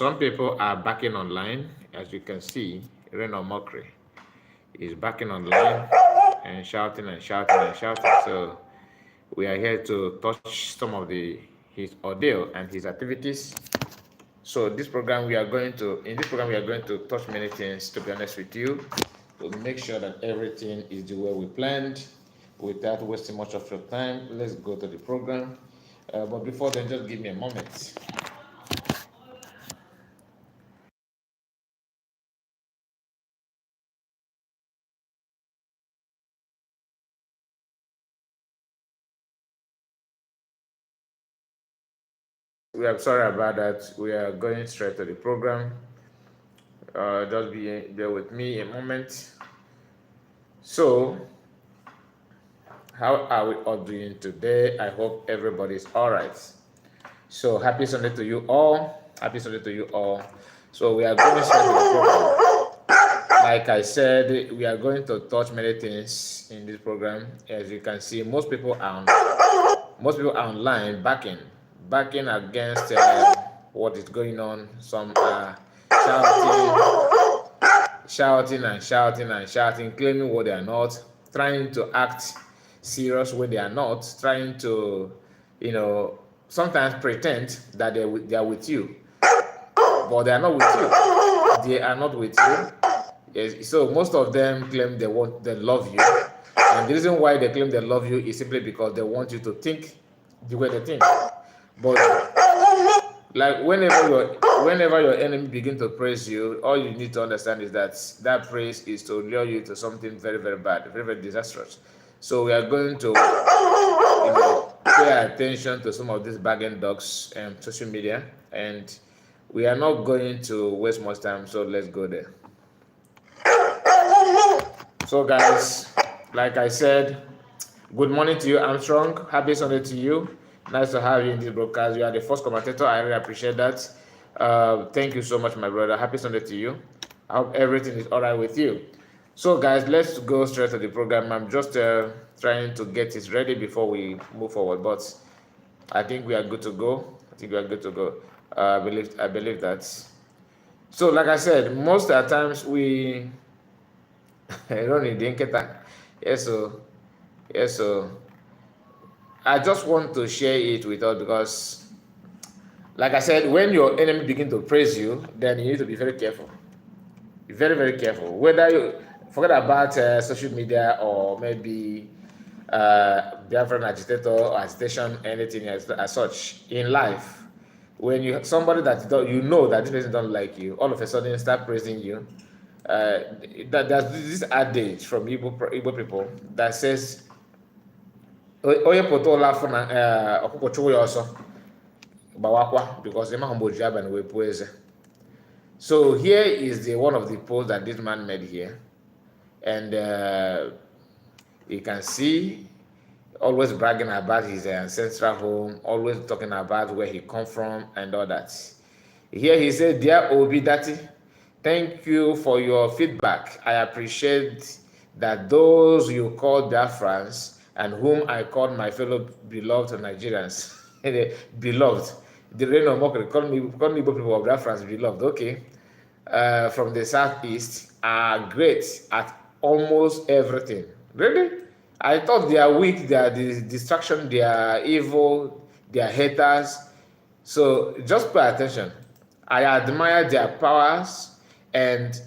some people are backing online. As you can see, Reno Mockery is backing online and shouting and shouting and shouting. So we are here to touch some of his ordeal and his activities. So in this program we are going to touch many things, to be honest with you, to make sure that everything is the way we planned without wasting much of your time. Let's go to the program. But before then, just give me a moment. We are sorry about that. We are going straight to the program. Just be there with me a moment. So, how are we all doing today? I hope everybody's all right. So, happy Sunday to you all. Happy Sunday to you all. So, we are going straight to the program. Like I said, we are going to touch many things in this program. As you can see, most people are online backing against what is going on. Some are shouting and shouting and shouting, claiming what they are not, trying to act serious when they are not, trying to, sometimes pretend that they are with you, but they are not with you. They are not with you. Yes, so most of them claim they love you, and the reason why they claim they love you is simply because they want you to think the way they think. But like whenever your enemy begin to praise you, all you need to understand is that praise is to lure you to something very, very bad, very, very disastrous. So we are going to pay attention to some of these bargain dogs and social media, and we are not going to waste much time. So let's go there. So guys, like I said, good morning to you, Armstrong. Happy Sunday to you. Nice to have you in this broadcast. You are the first commentator. I really appreciate that. Thank you so much, my brother. Happy Sunday to you. I hope everything is all right with you. So guys, let's go straight to the program. I'm just trying to get it ready before we move forward, but I think we are good to go. I believe that. So like I said, most of the times we Ronnie Dinketa. Yes, so I just want to share it with us because, like I said, when your enemy begin to praise you, then you need to be very careful. Be very, very careful. Whether you forget about social media or maybe Biafran agitator or agitation, anything as such in life, when somebody that that this person don't like you, all of a sudden start praising you. There's this adage from Igbo people that says, "Oye potola funa ọkụkọ chụwa ya ọsọ gbawakwa," because ema homboji aban we pueze. So here is one of the posts that this man made here, and you can see always bragging about his ancestral home, always talking about where he come from and all that. Here he said, "Dear Obi Dati, thank you for your feedback. I appreciate that those you call Biafrans and whom I call my fellow beloved Nigerians, beloved, the reign of mockery, call me people of Biafrans beloved, okay, from the southeast are great at almost everything." Really? I thought they are weak, they are distraction, they are evil, they are haters. So just pay attention. I admire their powers and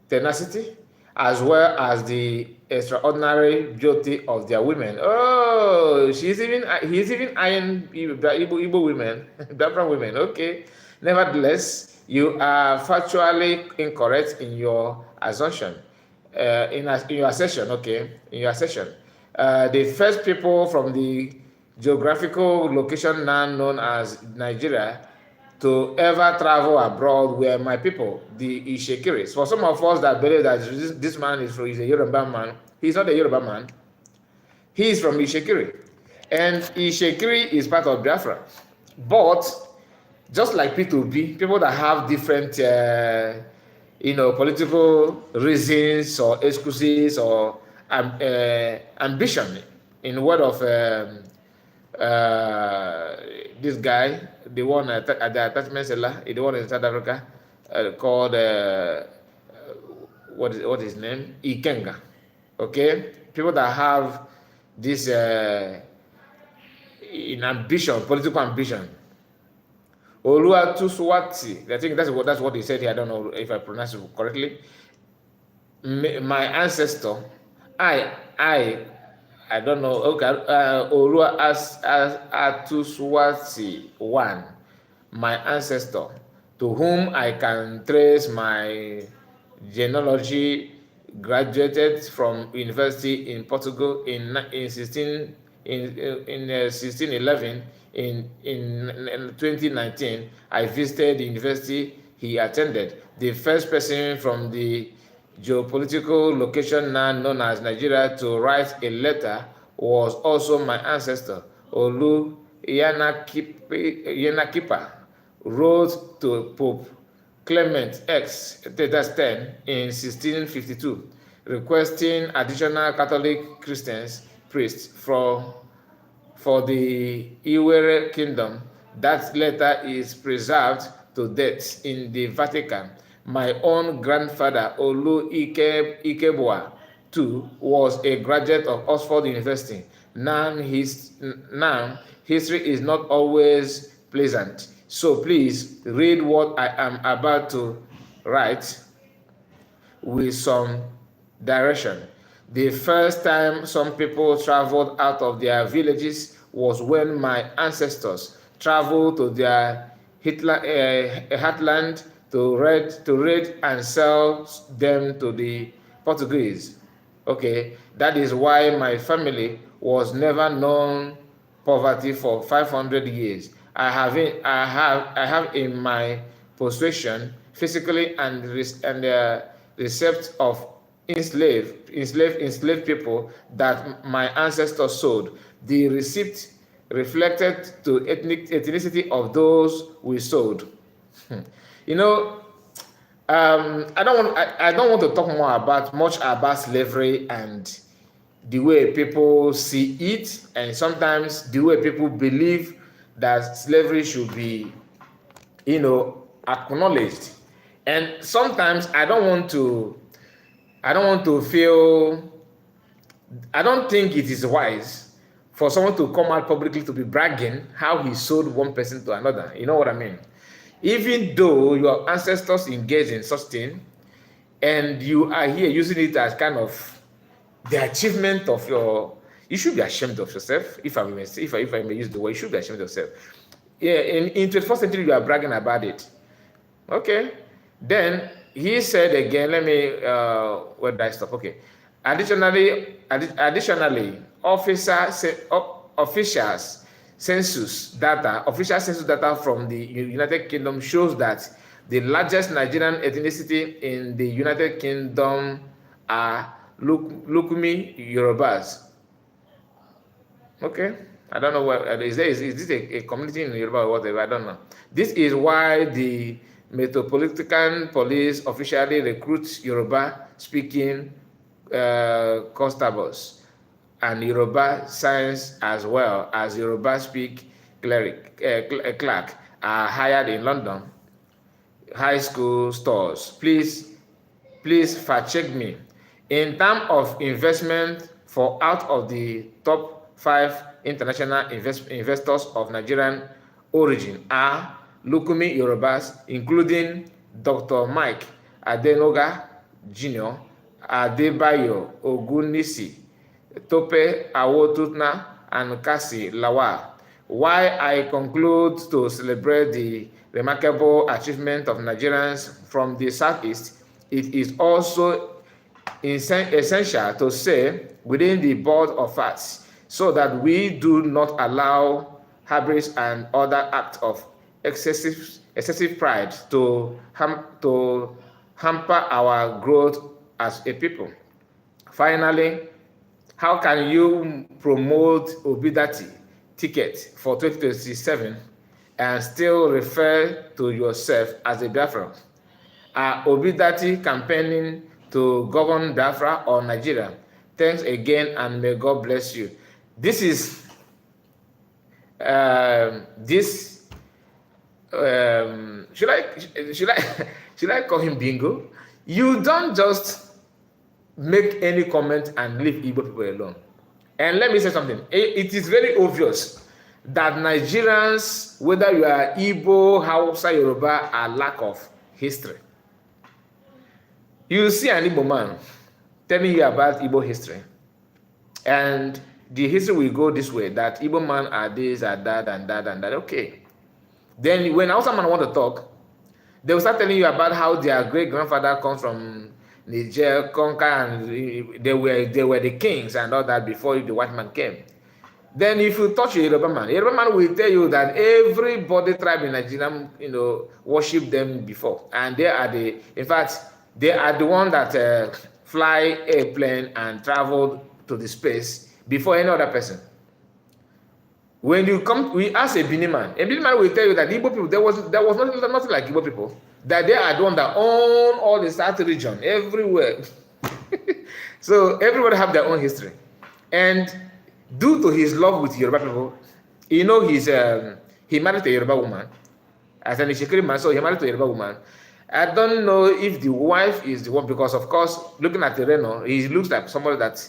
tenacity, as well as the extraordinary beauty of their women. Oh, he's even eyeing Igbo women, Biafran women. Okay. Nevertheless, you are factually incorrect in your assumption. In your assertion, okay, in your assertion. The first people from the geographical location now known as Nigeria to ever travel abroad were my people, the Ishekiris. For some of us that believe that this man is a Yoruba man, he's not a Yoruba man. He is from Ishekiri. And Ishekiri is part of Biafra. But just like P2B, people that have different political reasons or excuses or ambition, in word of this guy, the one at the attachment seller, the one in South Africa, called what is his name? Ikenga. Okay, people that have this in ambition, political ambition. Oluwatuswati, I think that's what he said here. I don't know if I pronounce it correctly. My ancestor, I don't know. Okay, Oluwatuswati one, my ancestor, to whom I can trace my genealogy, graduated from university in Portugal in 1611. In 2019, I visited the university he attended. The first person from the geopolitical location now known as Nigeria to write a letter was also my ancestor, Olu Yanakipa, wrote to Pope Clement X, that's 10, in 1652, requesting additional Catholic Christians priests for the Iwere Kingdom. That letter is preserved to date in the Vatican. My own grandfather, Olu Ikebua, too, was a graduate of Oxford University. Now, history is not always pleasant. So please read what I am about to write with some direction. The first time some people traveled out of their villages was when my ancestors traveled to their heartland to raid and sell them to the Portuguese. Okay, that is why my family was never known poverty for 500 years. I have in my possession physically and recept of enslaved people that my ancestors sold. The receipt reflected to ethnicity of those we sold. You know, I don't want to talk much about slavery and the way people see it, and sometimes the way people believe that slavery should be, acknowledged. And sometimes I don't think it is wise for someone to come out publicly to be bragging how he sold one person to another. You know what I mean? Even though your ancestors engaged in such thing, and you are here using it as kind of the achievement of you should be ashamed of yourself. If I may use the word, you should be ashamed of yourself. Yeah, in 21st century, you are bragging about it. Okay. Then he said again, let me, where did I stop? Okay. Additionally, official census data from the United Kingdom shows that the largest Nigerian ethnicity in the United Kingdom are Lukumi Yorubas. Okay, I don't know what is this a community in Yoruba or whatever? I don't know. This is why the Metropolitan Police officially recruits Yoruba-speaking constables and Yoruba signs as well as Yoruba-speak clerk are hired in London high school stores. Please fact check me. In terms of investment, for out of the top 5 international investors of Nigerian origin are Lukumi Yorubas, including Dr. Mike Adenoga Jr., Adebayo Ogunisi, Tope Awotutna, and Kasi Lawal. Why I conclude to celebrate the remarkable achievement of Nigerians from the Southeast, it is also essential to say within the board of facts so that we do not allow hubris and other acts of excessive pride to hamper our growth as a people. Finally, how can you promote Obidati ticket for 2027 and still refer to yourself as a Biafran? Are Obidati campaigning to govern Biafra or Nigeria? Thanks again, and may God bless you. This is this should I should I call him bingo? You don't just make any comment and leave Igbo people alone. And let me say something. It is very obvious that Nigerians, whether you are Igbo, Hausa, Yoruba, are lack of history. You see an Igbo man telling you about Igbo history, and the history will go this way, that Igbo man are this, are that, and that, and that. Okay. Then when Hausa man want to talk, they will start telling you about how their great-grandfather comes from Niger, conquer, and they were the kings and all that before the white man came. Then if you touch a Yoruba man will tell you that everybody tribe in Nigeria, worship them before. And they are they are the one that fly airplane and travel to the space before any other person. When you come, we ask a Benin man will tell you that Igbo people, there was nothing like Igbo people. That they are the one that own all the South region everywhere. So everybody have their own history. And due to his love with Yoruba people, he married a Yoruba woman. As an Ishikiri man, so he married a Yoruba woman. I don't know if the wife is the one, because of course, looking at Tereno, he looks like somebody that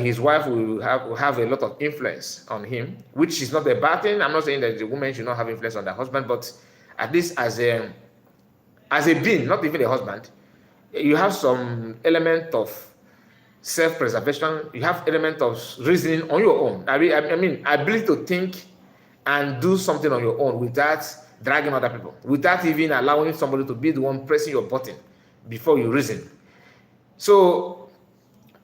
his wife will have a lot of influence on him, which is not a bad thing. I'm not saying that the woman should not have influence on their husband, but at least as a being, not even a husband, you have some element of self-preservation. You have element of reasoning on your own. I mean, ability to think and do something on your own without dragging other people, without even allowing somebody to be the one pressing your button before you reason. So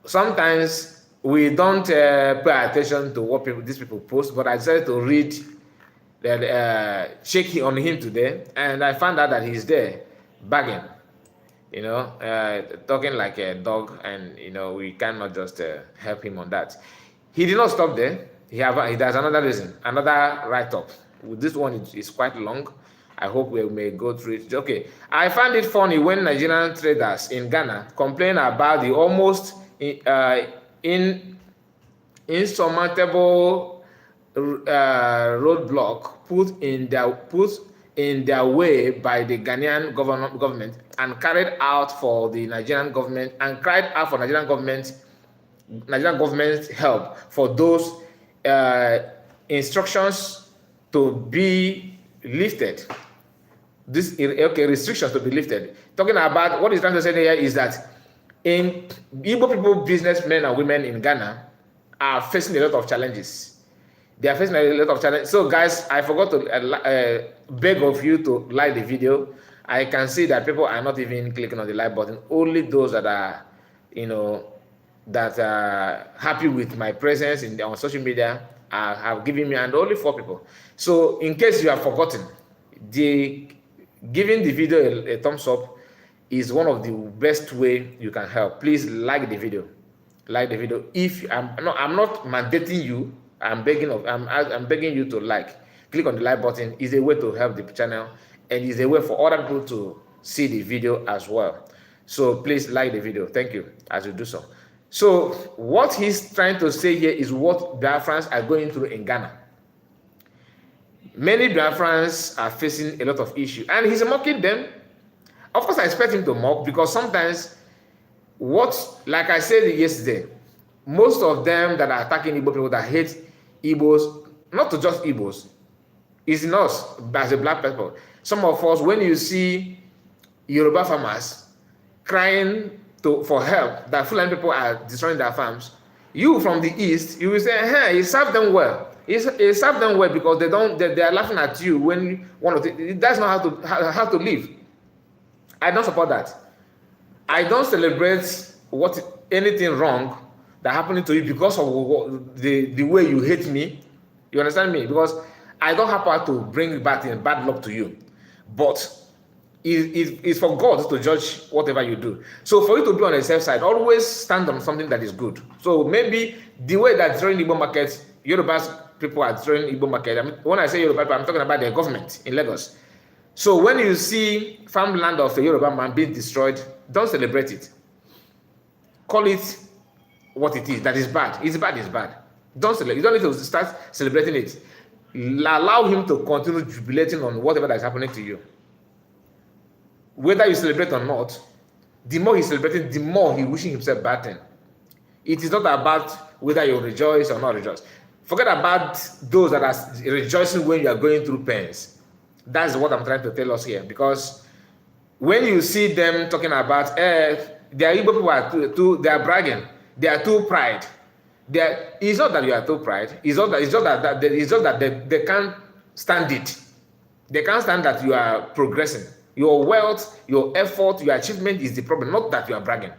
sometimes we don't pay attention to what these people post, but I decided to read that, check on him today, and I found out that he's there begging, talking like a dog, and we cannot just help him on that. He did not stop there. He has another reason, another write-up. This one is quite long. I hope we may go through it. Okay, I find it funny when Nigerian traders in Ghana complain about the almost insurmountable roadblock put in their way by the Ghanaian government and carried out for the Nigerian government, and cried out for Nigerian government's help for those instructions to be lifted. Restrictions to be lifted. Talking about what he's trying to say here is that in Igbo people, businessmen and women in Ghana are facing a lot of challenges. They are facing a lot of challenges. So guys, I forgot to beg of you to like the video. I can see that people are not even clicking on the like button. Only those that are, that are happy with my presence on social media have given me, and only 4 people. So in case you have forgotten, giving the video a thumbs up is one of the best way you can help. Please like the video. Like the video. If I'm not mandating you, I'm begging you to like. Click on the like button. Is a way to help the channel, and is a way for other people to see the video as well. So please like the video. Thank you as you do so. So what he's trying to say here is what Biafrans are going through in Ghana. Many Biafrans are facing a lot of issues, and he's mocking them. Of course, I expect him to mock, because sometimes, like I said yesterday, most of them that are attacking Igbo people, that hate Igbos, not to just Igbos, is in us as a black people. Some of us, when you see Yoruba farmers crying for help, that Fulani people are destroying their farms, you from the east, you will say, hey, he served them well. He served them well, because they are laughing at you when that's not how to live. I don't support that. I don't celebrate anything wrong that happened to you because of the way you hate me. You understand me? Because I don't have to bring bad luck to you. But it's for God to judge whatever you do. So for you to be on the safe side, always stand on something that is good. So maybe the way that during Igbo markets, Yoruba people are during Igbo market. When I say Yoruba people, I'm talking about the government in Lagos. So when you see farmland of a Yoruba man being destroyed, don't celebrate it. Call it what it is. That is bad. It's bad. It's bad. Don't celebrate. You don't need to start celebrating it. allow him to continue jubilating on whatever that is happening to you. Whether you celebrate or not, the more he's celebrating, the more he's wishing himself bad thing. It is not about whether you rejoice or not rejoice. Forget about those that are rejoicing when you are going through pains. That's what I'm trying to tell us here. Because when you see them talking about, the Igbo people are they are bragging, they are too pride. It's not that you are too pride. It's just that they can't stand it. They can't stand that you are progressing. Your wealth, your effort, your achievement is the problem, not that you are bragging.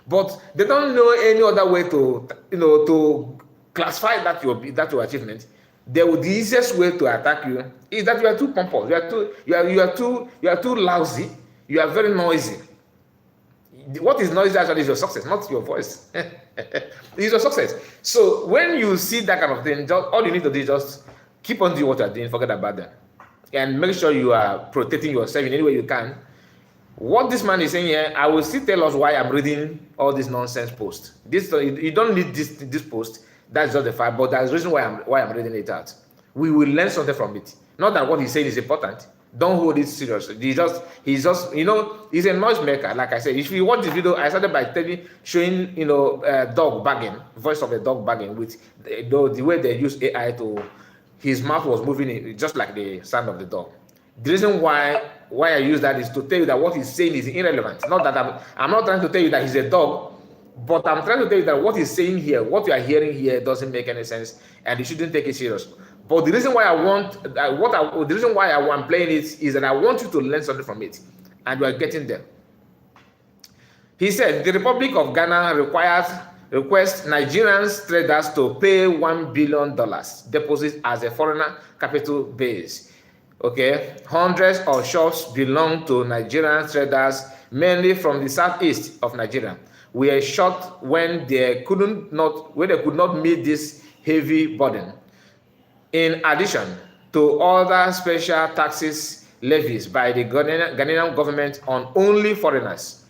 But they don't know any other way to to classify that your achievement. The easiest way to attack you is that you are too pompous. You are too lousy. You are very noisy. What is noisy actually is your success, not your voice. It's your success. So when you see that kind of thing, all you need to do is just keep on doing what you are doing, forget about them, and make sure you are protecting yourself in any way you can. What this man is saying here, I will still tell us why I'm reading all this nonsense post. You don't need this post. That's just the fact, but there's a reason why I'm reading it out. We will learn something from it. Not that what he's saying is important. Don't hold it seriously. He's just he's a noise maker. Like I said, if you watch the video, I started by showing dog bagging, voice of a dog bagging with the way they use AI to. His mouth was moving just like the sound of the dog. The reason why I use that is to tell you that what he's saying is irrelevant. Not that I'm not trying to tell you that he's a dog, but I'm trying to tell you that what he's saying here, what you are hearing here, doesn't make any sense, and you shouldn't take it serious. But the reason why the reason why I'm playing it is that I want you to learn something from it, and we are getting there. He said the Republic of Ghana requests Nigerian traders to pay $1 billion deposit as a foreigner capital base. Okay, hundreds of shops belong to Nigerian traders, mainly from the southeast of Nigeria. We are shocked when they could not meet this heavy burden. In addition to other special taxes levies by the Ghanaian government on only foreigners.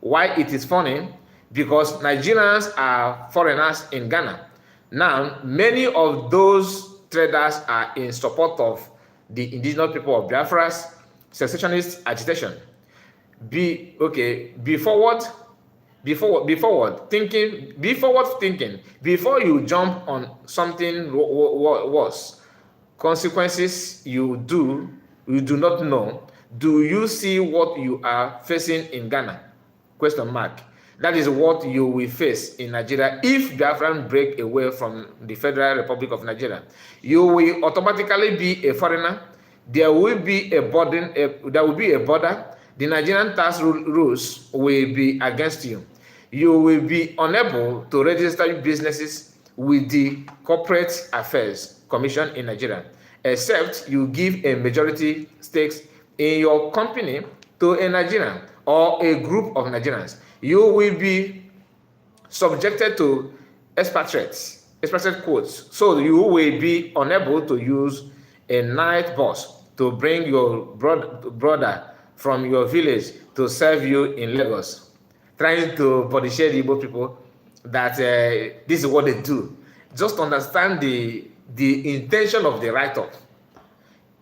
Why it is funny? Because Nigerians are foreigners in Ghana. Now, many of those traders are in support of the indigenous people of Biafra's secessionist agitation. Be forward thinking before you jump on something worse. Consequences you do not know. Do you see what you are facing in Ghana? Question mark. That is what you will face in Nigeria if Biafrans break away from the Federal Republic of Nigeria. You will automatically be a foreigner. There will be a border. The Nigerian tax rules will be against you. You will be unable to register businesses with the Corporate Affairs Commission in Nigeria, except you give a majority stakes in your company to a Nigerian or a group of Nigerians. You will be subjected to expatriate quotes. So you will be unable to use a night bus to bring your brother from your village to serve you in Lagos. Trying to body share the Igbo people that this is what they do. Just understand the intention of the write-up.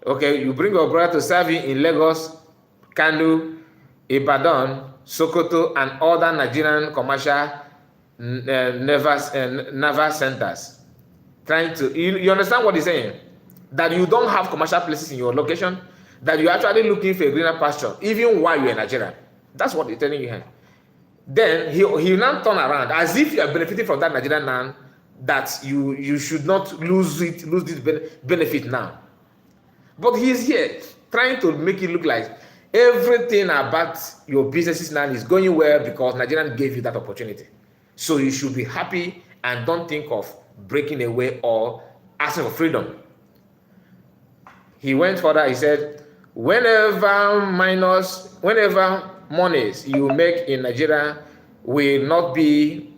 Okay, you bring your brother to serve you in Lagos, Kano, Ibadan, Sokoto, and other Nigerian commercial naval centers. Trying to, you understand what he's saying? That you don't have commercial places in your location, that you're actually looking for a greener pasture, even while you're in Nigeria. That's what he's telling you here. Then he now turn around as if you are benefiting from that Nigerian land, that you should not lose this benefit now. But he's here trying to make it look like everything about your businesses now is going well because Nigerian gave you that opportunity. So you should be happy and don't think of breaking away or asking for freedom. He went further, he said, whenever monies you make in Nigeria will not be,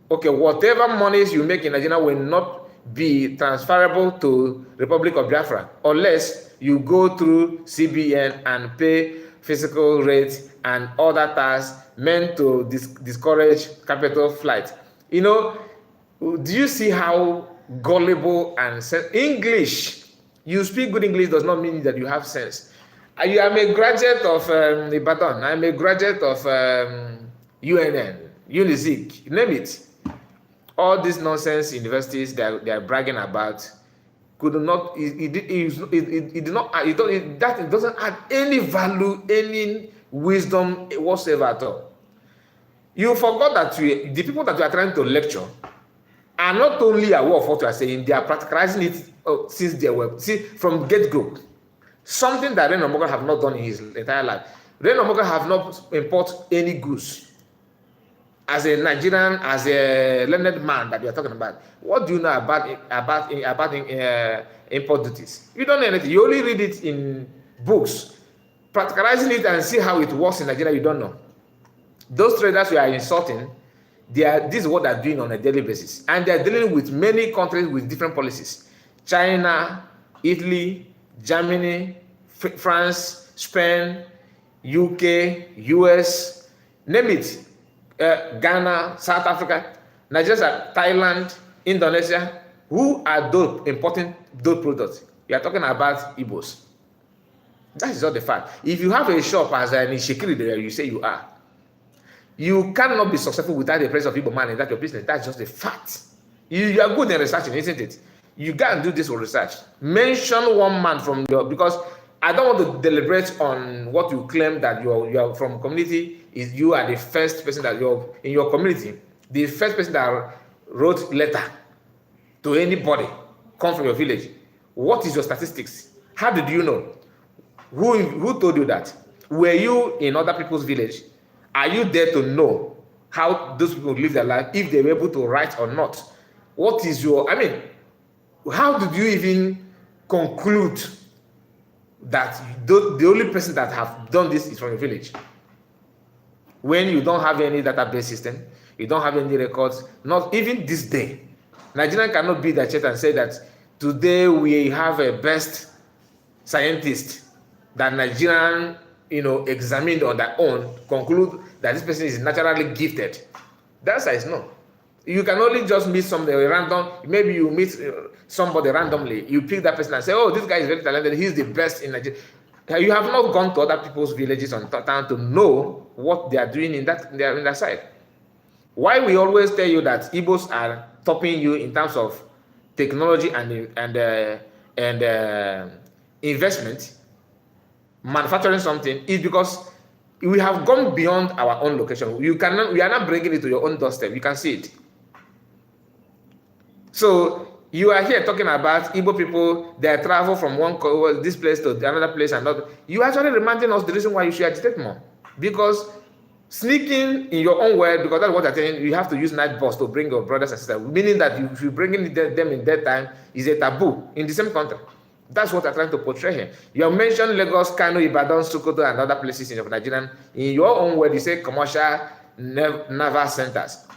whatever monies you make in Nigeria will not be transferable to Republic of Biafra unless you go through CBN and pay physical rates and other tax meant to discourage capital flight. Do you see how gullible and English You speak good English does not mean that you have sense. I am a graduate of Ibadan. I'm a graduate of UNN, Unizik, name it. All these nonsense universities that they are bragging about could not. It doesn't add any value, any wisdom whatsoever at all. You forgot that the people that you are trying to lecture are not only aware of what you are saying, they are practicalizing it since they were from get-go. Something that Ren Omoga have not done in his entire life. Ren Omoga have not imported any goods. As a Nigerian, as a learned man that you are talking about, what do you know about import duties? You don't know anything. You only read it in books. Practicalizing it and see how it works in Nigeria, you don't know. Those traders you are insulting, this is what they're doing on a daily basis. And they're dealing with many countries with different policies. China, Italy, Germany, France, Spain, UK, US, name it. Ghana, South Africa, Nigeria, Thailand, Indonesia. Who are those importing those products? You are talking about Igbos. That is not the fact. If you have a shop as an Ishikiri there, you say you are. You cannot be successful without the presence of Igbo man in that your business. That's just a fact. You are good in researching, isn't it? You can't do this for research. Mention one man from your, because I don't want to deliberate on what you claim that you are from community. Is you are the first person that you're in your community, the first person that wrote letter to anybody come from your village. What is your statistics? How did you know? Who told you that? Were you in other people's village? Are you there to know how those people live their life, if they were able to write or not? What is your, I mean, how did you even conclude that the only person that have done this is from your village? When you don't have any database system, you don't have any records, not even this day. Nigerian cannot be the church and say that today we have a best scientist that Nigerian, examined on their own, conclude that this person is naturally gifted. That is no. You can only just meet somebody random. Maybe you meet somebody randomly. You pick that person and say, "Oh, this guy is very talented. He's the best in Nigeria." You have not gone to other people's villages on town to know what they are doing in that side. Why we always tell you that Igbos are topping you in terms of technology and investment, manufacturing something, is because we have gone beyond our own location. We are not bringing it to your own doorstep. You can see it. So you are here talking about Igbo people, they travel from this place to another place and another. You actually reminding us the reason why you should agitate more. Because sneaking in your own way, because that's what I'm saying, you have to use night bus to bring your brothers and sisters, meaning that if you bring them in that time, is a taboo in the same country. That's what I'm trying to portray here. You have mentioned Lagos, Kano, Ibadan, Sokoto, and other places in Nigeria. In your own way, you say commercial naval centers.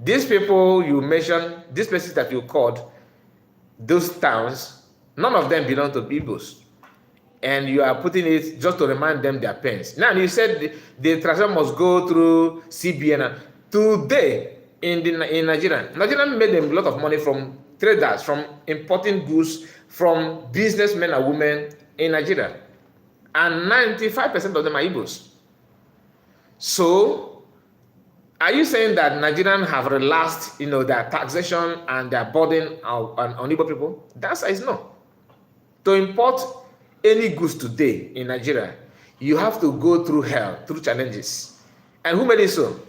These people you mentioned, these places that you called, those towns, none of them belong to Igbos. And you are putting it just to remind them their pains. Now, you said the transaction must go through CBN. Today, in Nigeria, Nigeria made a lot of money from traders, from importing goods, from businessmen and women in Nigeria. And 95% of them are Igbos. So, are you saying that Nigerians have relaxed, their taxation and their burden on Igbo people? The answer is no. To import any goods today in Nigeria, you have to go through hell, through challenges. And who made it so?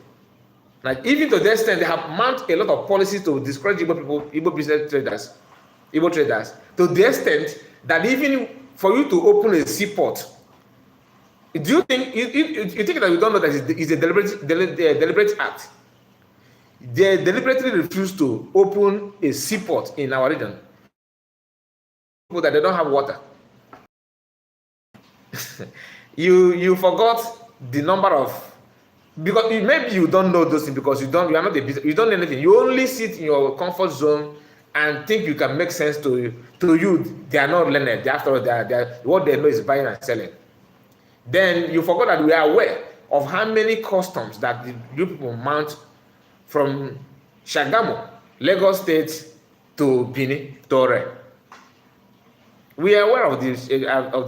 Like, even to the extent they have mounted a lot of policies to discourage Igbo people, Igbo business traders, Igbo traders, to the extent that even for you to open a seaport, do you think you think that we don't know that it's a deliberate act? They deliberately refuse to open a seaport in our region. People that they don't have water. you forgot the number of, because maybe you don't know those things because you don't know anything. You only sit in your comfort zone and think you can make sense to you. They are not learned. After all, they are what they know is buying and selling. Then you forgot that we are aware of how many customs that you people mount from Shagamu, Lagos State to Benin, Tore. We are aware of the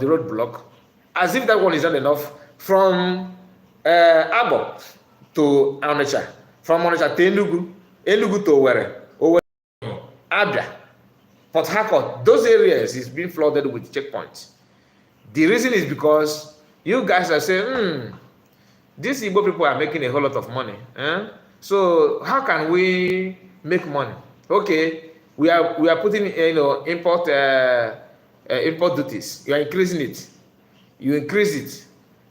roadblock, as if that one is not enough. From Abo to Onitsha, from Onitsha to Enugu, Enugu to Owerri, Abia, Port Harcourt, those areas is being flooded with checkpoints. The reason is because you guys are saying, these Igbo people are making a whole lot of money. So how can we make money? Okay, we are putting import duties. You are increasing it. You increase it,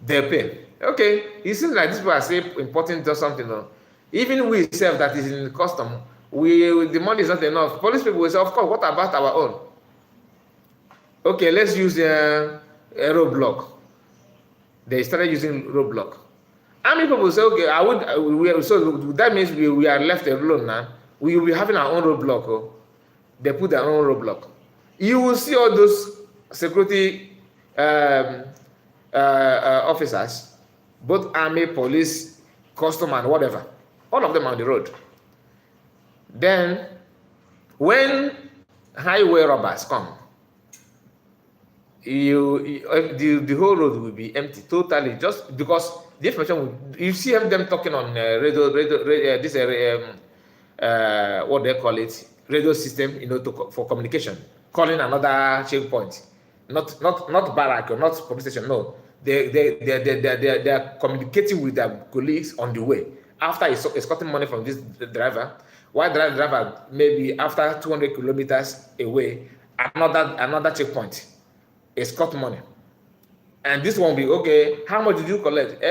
they pay. Okay, it seems like these people are saying importing to something. Even we self that is in custom, the money is not enough. Police people will say, of course, what about our own? Okay, let's use a roadblock. They started using roadblock. Army people will say, okay, so that means we are left alone now. We will be having our own roadblock. They put their own roadblock. You will see all those security officers, both army, police, custom, and whatever, all of them on the road. Then, when highway robbers come, the whole road will be empty totally, just because the information you see them talking on radio, what they call it, radio system, for communication, calling another checkpoint, not barrack or not police station. No, they are communicating with their colleagues on the way after escorting money from this driver. While the driver maybe after 200 kilometers away, another checkpoint, escort money. And this one will be, okay, how much did you collect?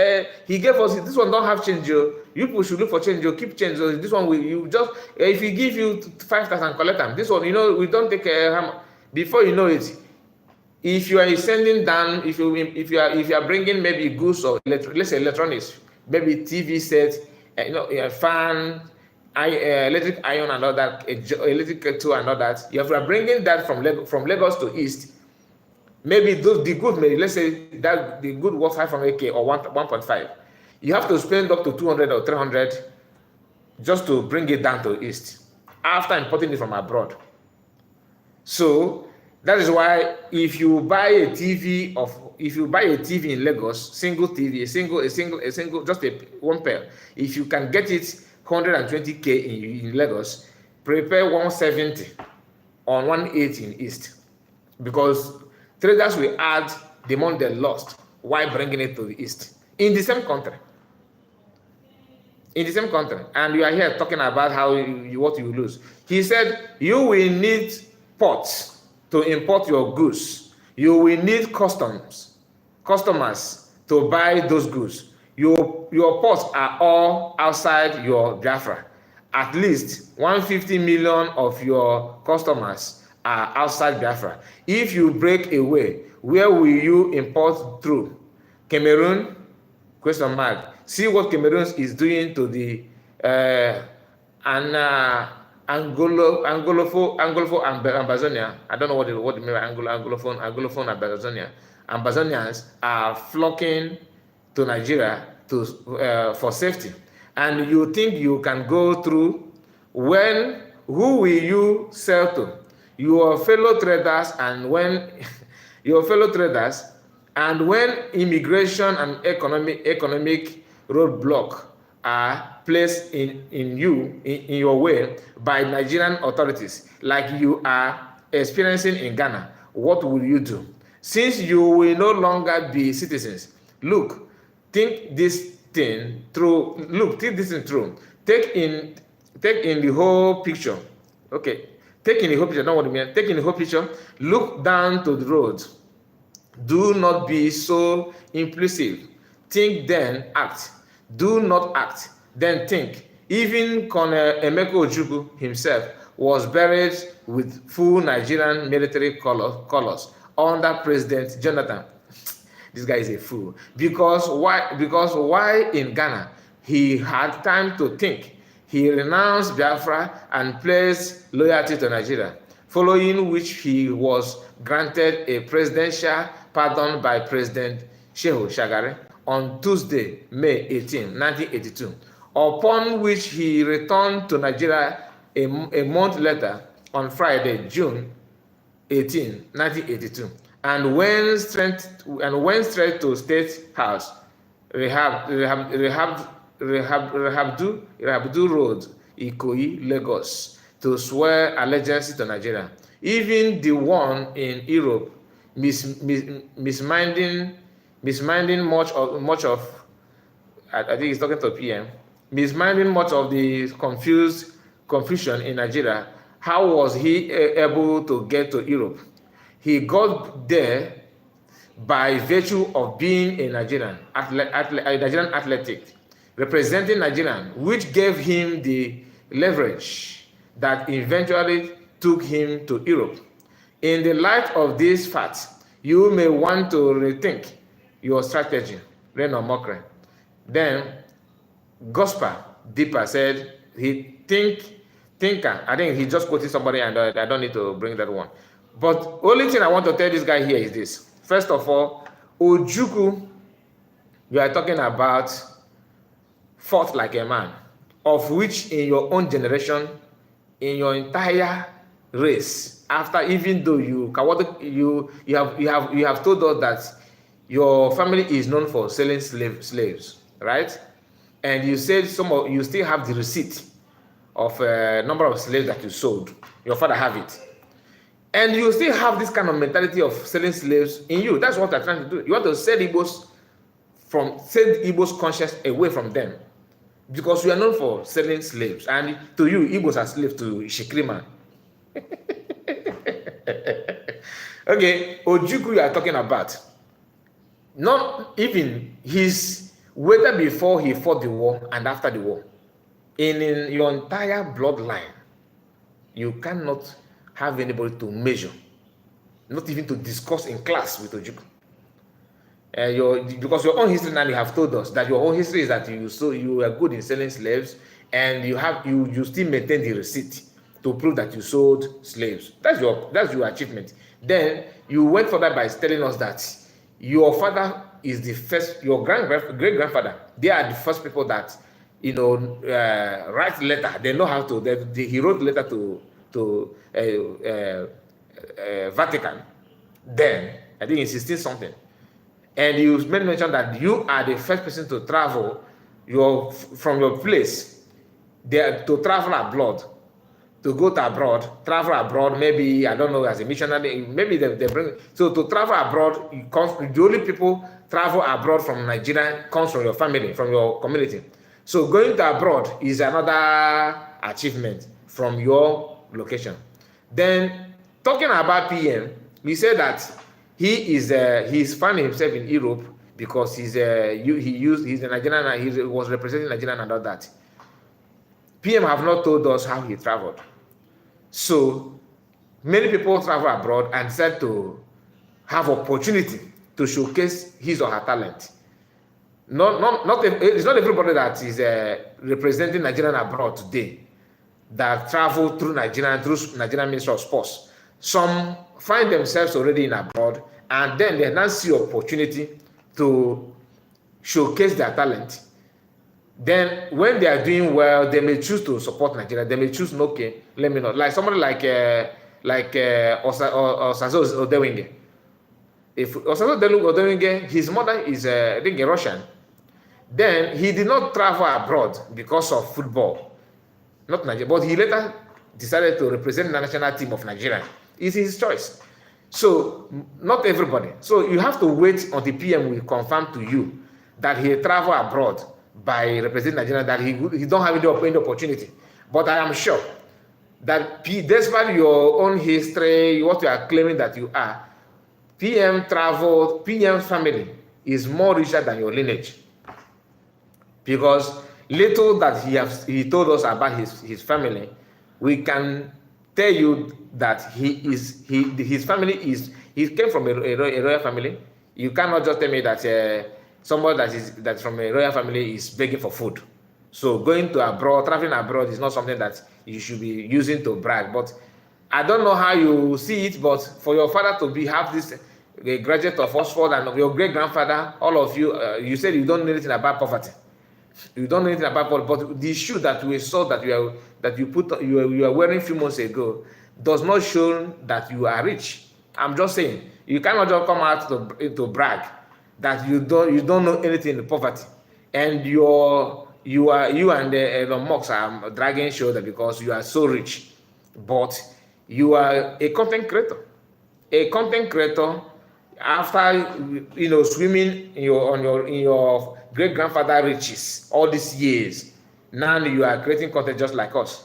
He gave us, this one don't have change. You people should look for change, keep change. This one, you just, if he give you 5,000, collect them. This one, we don't take before you know it. If you are sending down, if you are bringing maybe goods or let's say electronics, maybe TV set, fan, electric iron and all that, electric kettle and all that. If you are bringing that from Lagos to East, maybe the good, let's say that the good worth 500K or 1.5, you have to spend up to 200 or 300 just to bring it down to East after importing it from abroad. So that is why if you buy a TV in Lagos, single TV, a single, just one pair, if you can get it 120K in Lagos, prepare 170 or 180 in East, because traders will add the money they lost while bringing it to the East in the same country. In the same country, and you are here talking about how what you lose. He said you will need ports to import your goods. You will need customers to buy those goods. Your ports are all outside your Biafra. At least 150 million of your customers are outside Biafra. If you break away, where will you import through? Cameroon? Question mark. See what Cameroon is doing to the Anglophone Ambazonia. I don't know what it means by Anglophone Ambazonia. Ambazonians are flocking to Nigeria for safety, and you think you can go through? Who will you sell to? Your fellow traders, and when immigration and economic roadblock are placed in your way by Nigerian authorities, like you are experiencing in Ghana, what will you do? Since you will no longer be citizens, think this thing through. Think this thing through. Take in the whole picture. Okay, take in the whole picture. Know what I mean? Take in the whole picture. Look down to the road. Do not be so impulsive. Think, then act. Do not act, then think. Even Colonel Emeka Ojukwu himself was buried with full Nigerian military colors under President Jonathan. This guy is a fool. Because why in Ghana he had time to think. He renounced Biafra and pledged loyalty to Nigeria, following which he was granted a presidential pardon by President Shehu Shagari on Tuesday, May 18, 1982, upon which he returned to Nigeria a month later on Friday, June 1982, and when straight to State House, Rehabdu Road, Ikoyi, Lagos, to swear allegiance to Nigeria. Even the one in Europe, misminding much of I think he's talking to PM, misminding much of the confusion in Nigeria. How was he able to get to Europe? He got there by virtue of being a Nigerian athletic, representing Nigerian, which gave him the leverage that eventually took him to Europe. In the light of these facts, you may want to rethink your strategy. Reno Mokre. Then Gosper Deeper said thinker. I think he just quoted somebody, and I don't need to bring that one. But only thing I want to tell this guy here is this. First of all, Ojukwu, you are talking about fought like a man, of which in your own generation, in your entire race, after, even though you have told us that your family is known for selling slaves, right? And you said you still have the receipt of a number of slaves that you sold. Your father have it. And you still have this kind of mentality of selling slaves in you. That's what they're trying to do. You want to send Igbos conscience away from them. Because we are known for selling slaves. And to you, Igbos are slaves to Shikrima. Okay, Ojukwu you are talking about. Not even his, whether before he fought the war and after the war. In your entire bloodline, you cannot have anybody to measure, not even to discuss in class with Ojukwu. Because your own history now, you have told us that your own history is that you were good in selling slaves, and you still maintain the receipt to prove that you sold slaves. That's your achievement. Then you went further by telling us that your father is the first, your great grandfather. They are the first people that write letter. They know how to. He wrote letter to Vatican. Then I think in 16 something, and you made mention that you are the first person to travel from your place there to travel abroad. To go to abroad, travel abroad, maybe, I don't know, as a missionary, maybe they bring, so to travel abroad, the only people travel abroad from Nigeria comes from your family, from your community. So going to abroad is another achievement from your location. Then, talking about PM, we said that he's finding himself in Europe because he's a Nigerian, he was representing Nigeria and all that. PM have not told us how he traveled. So many people travel abroad and decide to have opportunity to showcase his or her talent. It's not everybody that is representing Nigerian abroad today that travel through Nigerian Ministry of Sports. Some find themselves already in abroad, and then they now see opportunity to showcase their talent. Then, when they are doing well, they may choose to support Nigeria. They may choose, okay, let me know. Like somebody like Osazo Odewinge. If Osazo Odewinge, his mother is, I think, a Russian. Then he did not travel abroad because of football, not Nigeria. But he later decided to represent the national team of Nigeria. It's his choice. So, not everybody. So you have to wait until PM will confirm to you that he traveled abroad by representing Nigeria, that he don't have any opportunity. But I am sure that despite your own history, what you are claiming that you are, PM family is more richer than your lineage. Because little that he told us about his family, we can tell you that his family he came from a royal family. You cannot just tell me that somebody that's from a royal family is begging for food. So going to abroad, traveling abroad is not something that you should be using to brag. But I don't know how you see it, but for your father to have this a graduate of Oxford, and your great grandfather, all of you, you said you don't know anything about poverty. You don't know anything about poverty, but the shoe that we saw that you are wearing a few months ago, does not show that you are rich. I'm just saying, you cannot just come out to brag that you don't know anything in poverty, and you and Elon Musk are dragging shoulder because you are so rich, but you are a content creator. A content creator, after swimming in your great grandfather riches all these years, now you are creating content just like us.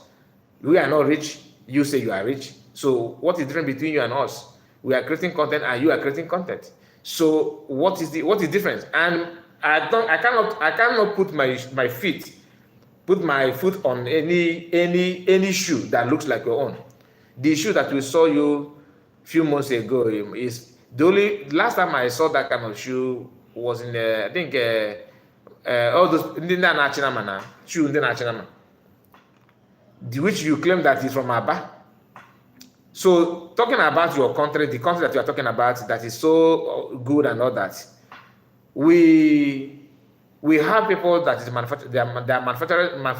We are not rich. You say you are rich. So what is the difference between you and us? We are creating content and you are creating content. So what is the difference? And I cannot put my foot on any shoe that looks like your own. The shoe that we saw you a few months ago is the only last time I saw that kind of shoe was in I think all those shoe which you claim that is from Aba. So talking about your country, the country that you are talking about that is so good and all that, we have people that is they are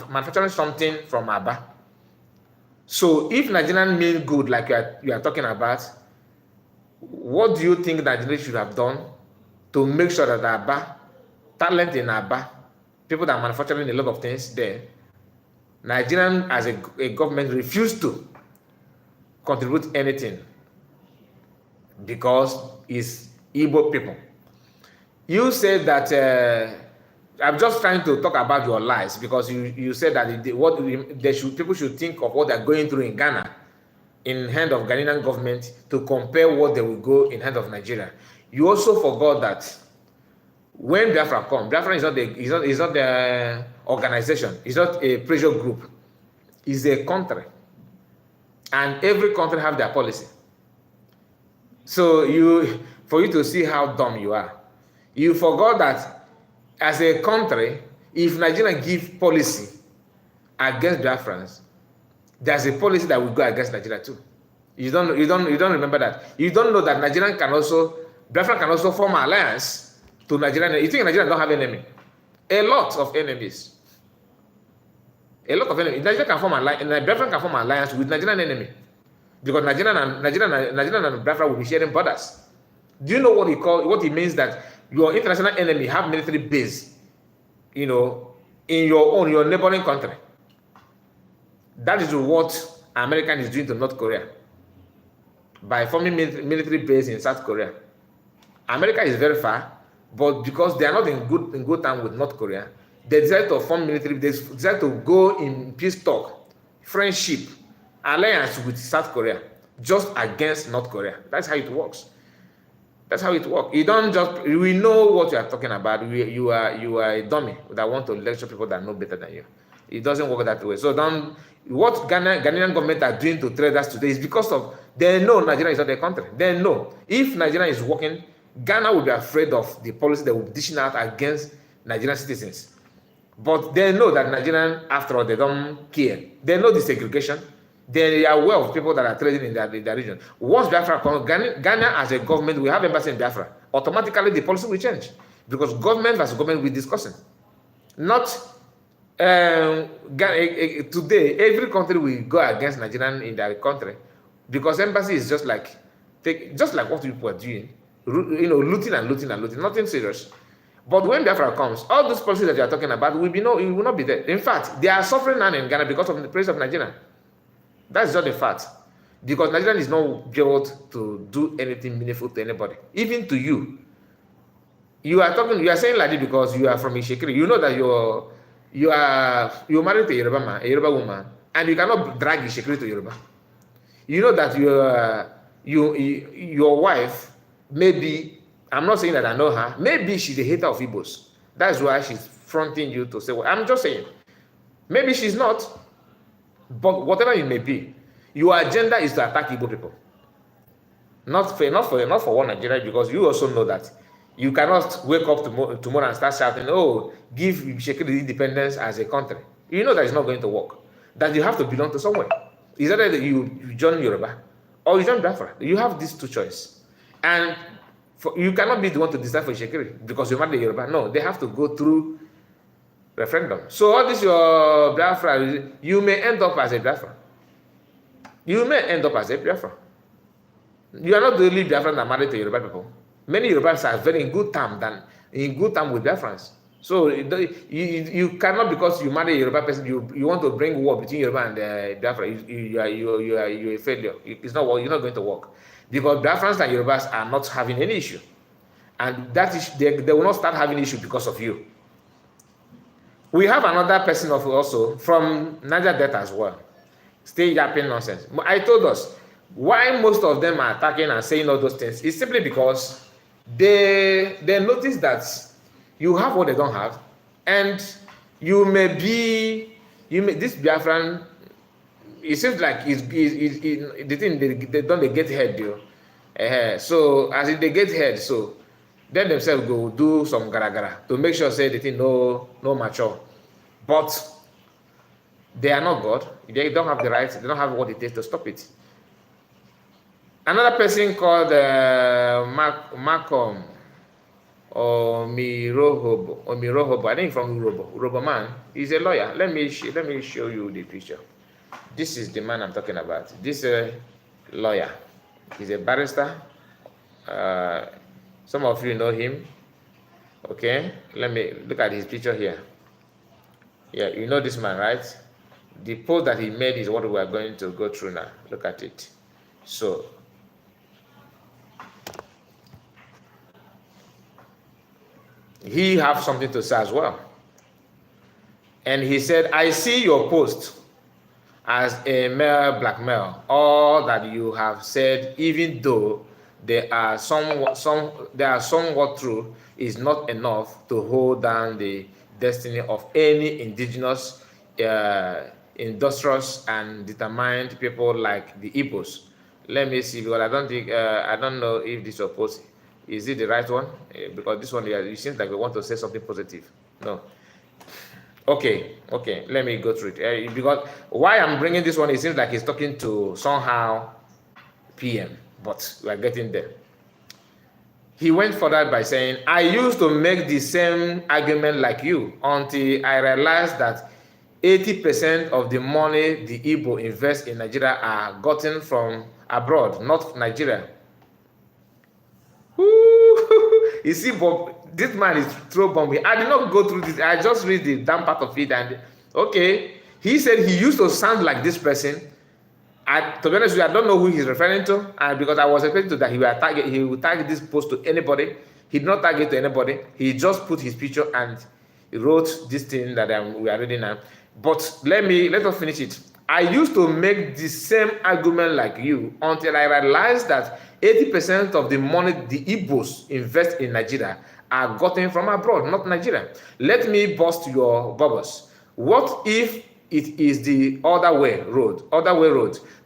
manufacturing something from Aba. So if Nigerian mean good like you are talking about, what do you think Nigeria should have done to make sure that Aba, talent in Aba, people that are manufacturing a lot of things there, Nigerian as a government refused to contribute anything because it's Igbo people. You said that I'm just trying to talk about your lies because you said that people should think of what they're going through in Ghana in hand of Ghanaian government to compare what they will go in hand of Nigeria. You also forgot that when Biafra come, Biafra is not the organization, it's not a pressure group, it's a country. And every country have their policy. So for you to see how dumb you are, you forgot that as a country, if Nigeria give policy against Biafrans, there's a policy that will go against Nigeria too. You don't remember that. You don't know that Biafra can also form an alliance to Nigeria. You think Nigeria don't have enemy? A lot of enemies. A lot of enemies. Nigeria can form Biafra can form an alliance with Nigerian enemy. Because Nigeria and Biafra will be sharing borders. Do you know what it means that your international enemy have military base, in your neighboring country? That is what America is doing to North Korea by forming military base in South Korea. America is very far, but because they are not in good time with North Korea, they decided to form military. They decided to go in peace talk, friendship, alliance with South Korea, just against North Korea. That's how it works. That's how it works. You don't just. We know what you are talking about. You are a dummy that want to lecture people that know better than you. It doesn't work that way. So what Ghanaian government are doing to traders today is because of they know Nigeria is not their country. They know if Nigeria is working, Ghana will be afraid of the policy they will be dishing out against Nigerian citizens. But they know that Nigerian, after all, they don't care. They know the segregation. They are aware of people that are trading in their region. Once Biafra comes, Ghana as a government, we have embassy in Biafra. Automatically, the policy will change because government versus government will be discussing. Not today, every country will go against Nigerian in their country because embassy is just like what people are doing, looting and looting and looting, nothing serious. But when Biafra comes, all those policies that you are talking about will not be there. In fact, they are suffering now in Ghana because of the praise of Nigeria. That's just a fact. Because Nigeria is not able to do anything meaningful to anybody, even to you. You are saying like this because you are from Ishekiri. You know that you're married to a Yoruba woman, and you cannot drag Ishekiri to Yoruba. You know that your wife, maybe, I'm not saying that I know her, maybe she's a hater of Igbos. That's why she's fronting you to say, well, I'm just saying, maybe she's not, but whatever it may be, your agenda is to attack Igbo people. Not for one Nigeria, because you also know that you cannot wake up tomorrow and start shouting, oh, give Shekiri independence as a country. You know that it's not going to work. That you have to belong to somewhere. It's either that you join Yoruba or you join Biafra. You have these two choices. And you cannot be the one to decide for Shekiri because you married Yoruba. No, they have to go through referendum. So all this your Biafra, you may end up as a Biafra. you may end up as a Biafran. You are not the only Biafran that married to Yoruba people. Many Yorubas are very in good term with Biafrans. So you cannot, because you marry a Yoruba person, you want to bring war between Yoruba and Biafra. You're a failure. It's not, you're not going to work, because Biafrans and Yorubas are not having any issue, and that is they will not start having issue because of you. We have another person also from Niger Delta as well. Stay yapping nonsense. I told us why most of them are attacking and saying all those things is simply because they notice that you have what they don't have, and this Biafran, it seems like the thing they don't get head, so as if they get head, so then themselves go do some gara to make sure say the thing no mature. But they are not God. They don't have the right. They don't have what it takes to stop it. Another person called Malcolm Omirohobo, I think from Urobo man. He's a lawyer. Let me show you the picture. This is the man I'm talking about. This lawyer. He's a barrister. Some of you know him. Okay, let me look at his picture here. Yeah, you know this man, right? The post that he made is what we are going to go through now. Look at it. So he have something to say as well. And he said, I see your post as a mere blackmail. All that you have said, even though they are somewhat true, is not enough to hold down the destiny of any indigenous, industrious, and determined people like the Igbos. Let me see, because I don't know if this post is it the right one, because this one it seems like we want to say something positive. No. Okay, let me go through it. Because why I'm bringing this one, it seems like he's talking to somehow PM, but we are getting there. He went further by saying, I used to make the same argument like you until I realized that 80% of the money the Igbo invest in Nigeria are gotten from abroad, not Nigeria. You see, Bob, this man is throw bombing. I did not go through this. I just read the damn part of it, and okay, he said he used to sound like this person. To be honest with you, I don't know who he's referring to, because I was expecting that he will target this post to anybody. He did not target to anybody. He just put his picture and he wrote this thing that we are reading now. But let us finish it. I used to make the same argument like you until I realized that 80% of the money the Igbos invest in Nigeria are gotten from abroad, not Nigeria. Let me bust your bubbles. What if it is the other way road,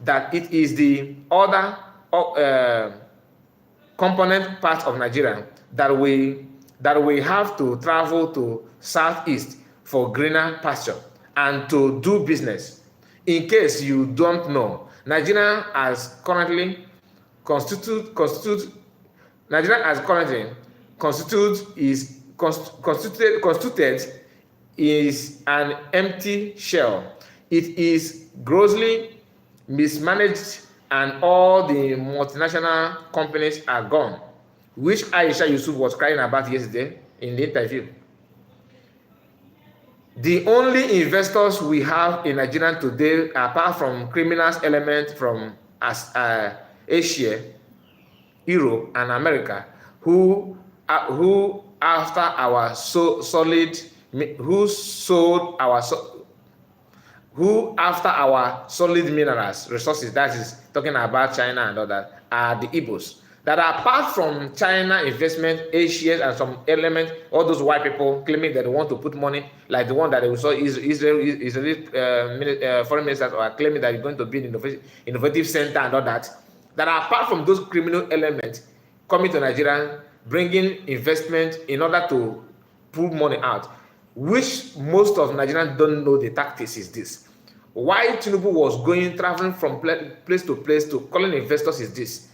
that it is the other component part of Nigeria that we have to travel to southeast for greener pasture and to do business? In case you don't know, Nigeria as currently constituted is an empty shell. It is grossly mismanaged, and all the multinational companies are gone, which Aisha Yusuf was crying about yesterday in the interview. The only investors we have in Nigeria today, apart from criminals element from Asia, Europe, and America, who after our solid minerals resources, that is talking about China and all that, are the Igbos. That apart from China investment, Asia, and some element, all those white people claiming that they want to put money, like the one that we saw Israeli foreign ministers are claiming that it's going to be an innovative center and all that. That apart from those criminal elements coming to Nigeria, bringing investment in order to pull money out, which most of Nigerians don't know the tactics is this. Why Tinubu was traveling from place to place to calling investors is this.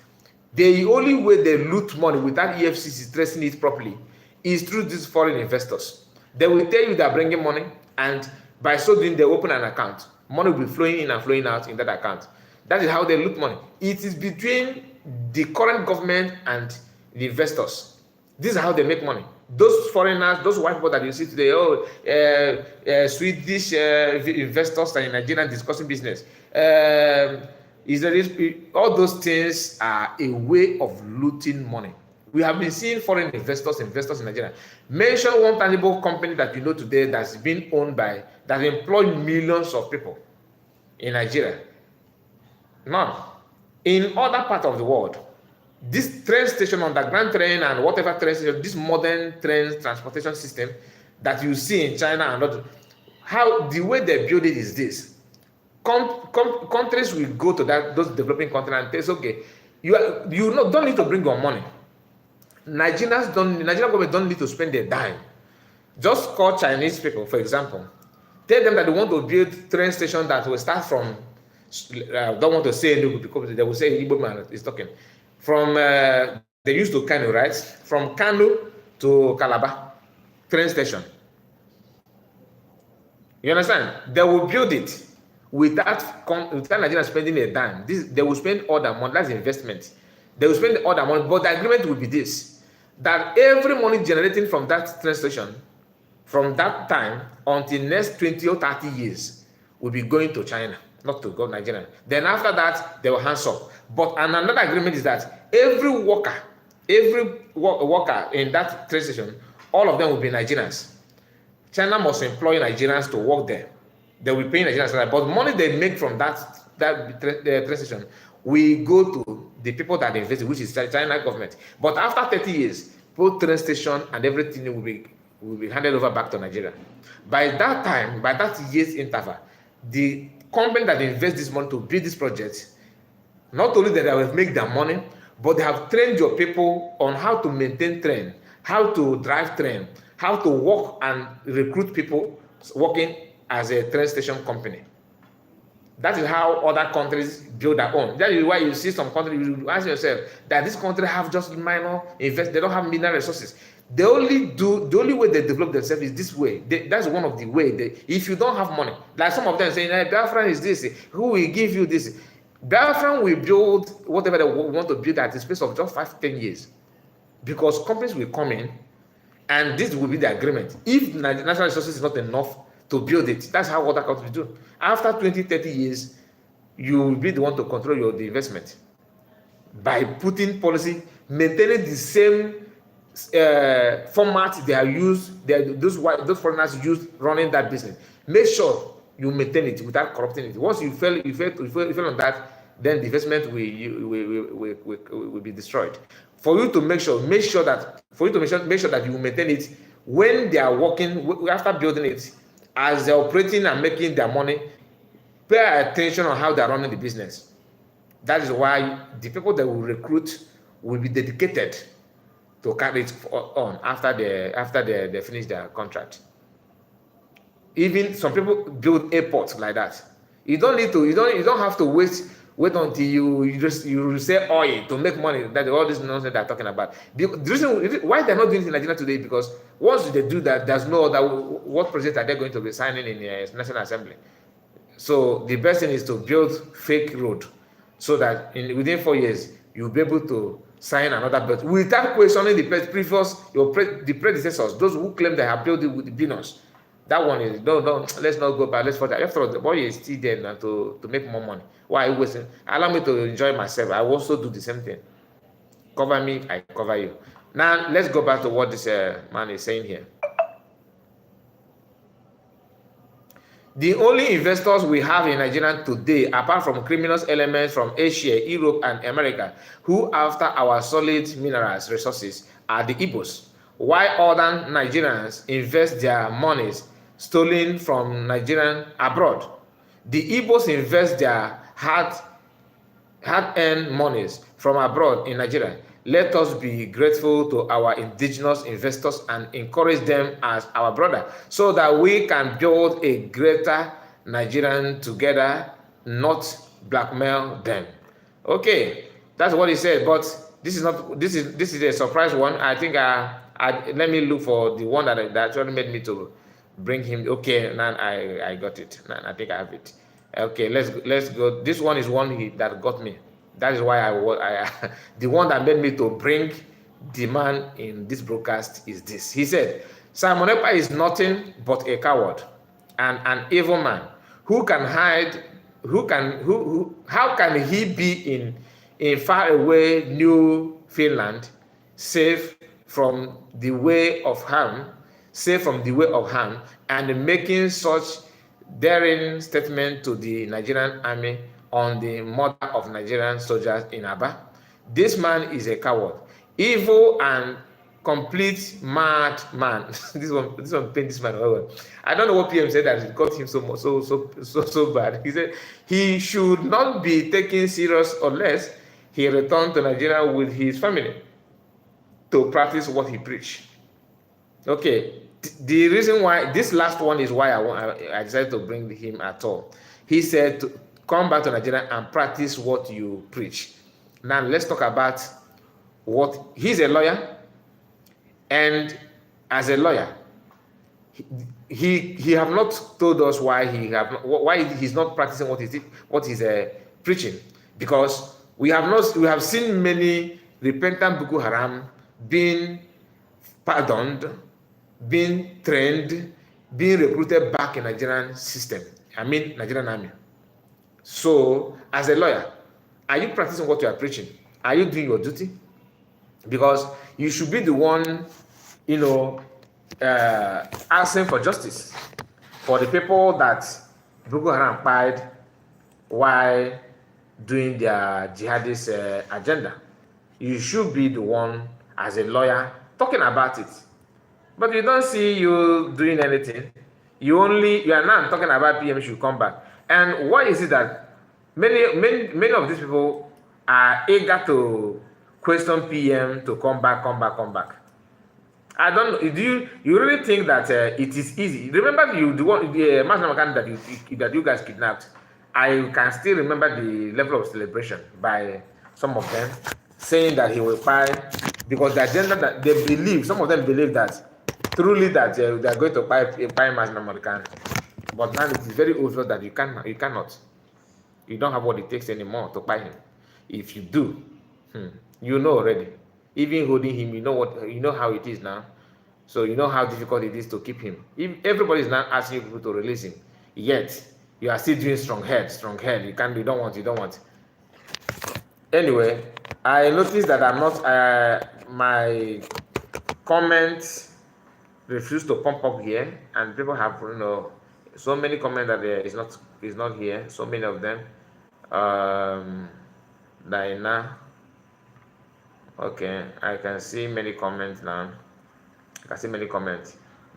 The only way they loot money without EFCC tracing it properly is through these foreign investors. They will tell you they're bringing money, and by so doing, they open an account. Money will be flowing in and flowing out in that account. That is how they loot money. It is between the current government and the investors. This is how they make money. Those foreigners, those white people that you see today, Swedish investors in Nigeria discussing business. Israelis, all those things are a way of looting money. We have been seeing foreign investors in Nigeria. Mention one tangible company that you know today that's been owned by, that employed millions of people in Nigeria. None. In other parts of the world, this train station, underground train and whatever train station, this modern train transportation system that you see in China and other, how the way they build it is this. Countries will go to those developing countries and say, okay, you don't need to bring your money. Nigerian government don't need to spend a dime. Just call Chinese people, for example. Tell them that they want to build train station that will start from, don't want to say Enugu because they will say Igbo man is talking. From, they used to Kano, right? From Kano to Calabar, train station. You understand? They will build it without Nigeria spending a dime. They will spend all that money, that's investment. They will spend all that money, but the agreement will be this, that every money generating from that train station, from that time until next 20 or 30 years, will be going to China, not to go Nigeria. Then after that, they will hands up. But another agreement is that every worker in that train station, all of them will be Nigerians. China must employ Nigerians to work there. They will pay Nigerians, but money they make from that train station will go to the people that invested, which is China government. But after 30 years, both train station and everything will be handed over back to Nigeria. By that time, by that year's interval, the company that invests this money to build this project, not only that they will make their money, but they have trained your people on how to maintain train, how to drive train, how to work and recruit people working as a train station company. That is how other countries build their own. That is why you see some countries, you ask yourself that this country have just minor invest. They don't have mineral resources. The only way they develop themselves is this way. That's one of the way. If you don't have money, like some of them saying, Biafran is this, who will give you this? Biafran will build whatever they want to build at the space of just 5-10 years, because companies will come in, and this will be the agreement. If natural resources is not enough to build it, that's how other countries do. After 20-30 years, you will be the one to control the investment by putting policy, maintaining the same format they are used, those foreigners use running that business. Make sure you maintain it without corrupting it. Once you fail on that, then the investment will be destroyed. For you to make sure that you maintain it when they are working after building it, as they're operating and making their money, pay attention on how they're running the business. That is why the people that will recruit will be dedicated to carry it on after they finish their contract. Even some people build airports like that. You don't have to wait until you sell oil to make money. That all this nonsense they're talking about. The reason why they're not doing it in Nigeria today, because once they do that, there's no other. What project are they going to be signing in the National Assembly? So the best thing is to build fake road, so that within 4 years you'll be able to sign another bill without questioning the predecessors, those who claim they have built it with the billions. That one is let's not go back. Let's forget. After all, the boy is still there now to make more money. Why are you wasting? Allow me to enjoy myself. I also do the same thing. Cover me, I cover you. Now let's go back to what this man is saying here. The only investors we have in Nigeria today, apart from criminal elements from Asia, Europe, and America, who after our solid minerals resources, are the Igbos. While other Nigerians invest their monies stolen from Nigerian abroad, the Igbos invest their hard-earned monies from abroad in Nigeria. Let us be grateful to our indigenous investors and encourage them as our brother, so that we can build a greater Nigerian together, not blackmail them. Okay, that's what he said. But this is a surprise one. I think let me look for the one that actually made me to bring him. Okay, now I got it. Now I think I have it. Okay, let's go. This one is one that got me. That is why I the one that made me to bring the man in this broadcast is this. He said, Simon Ekpa is nothing but a coward and an evil man who can hide. How can he be in far away New Finland, safe from the way of harm, and making such daring statement to the Nigerian army on the murder of Nigerian soldiers in Aba? This man is a coward, evil and complete mad man. this one paint this man well. I don't know what PM said that it got him so bad. He said he should not be taken serious unless he returned to Nigeria with his family to practice what he preached. Okay, the reason why this last one is why I decided to bring him at all. He said to come back to Nigeria and practice what you preach. Now let's talk about what he's a lawyer. And as a lawyer, he have not told us why he's not practicing what he's preaching, because we have seen many repentant Boko Haram being pardoned, being trained, being recruited back in Nigerian system. I mean Nigerian army. So as a lawyer, are you practicing what you are preaching? Are you doing your duty? Because you should be the one, asking for justice for the people that Boko Haram fired while doing their jihadist agenda. You should be the one, as a lawyer, talking about it. But we don't see you doing anything. You are now talking about PM should come back. And why is it that many of these people are eager to question PM to come back? I don't know. Do you really think that it is easy? Remember the Master candidate that you guys kidnapped? I can still remember the level of celebration by some of them, saying that he will fight, because the agenda that they believe, some of them believe that truly that they are going to buy Master American. But now it is very obvious that you cannot. You don't have what it takes anymore to buy him. If you do, you know already. Even holding him, you know how it is now. So you know how difficult it is to keep him. If everybody is now asking people to release him, yet you are still doing strong head. You don't want. Anyway, I noticed that I'm not my comments refuse to pump up here, and people have so many comments that is not here. So many of them. Diana. Okay, I can see many comments now.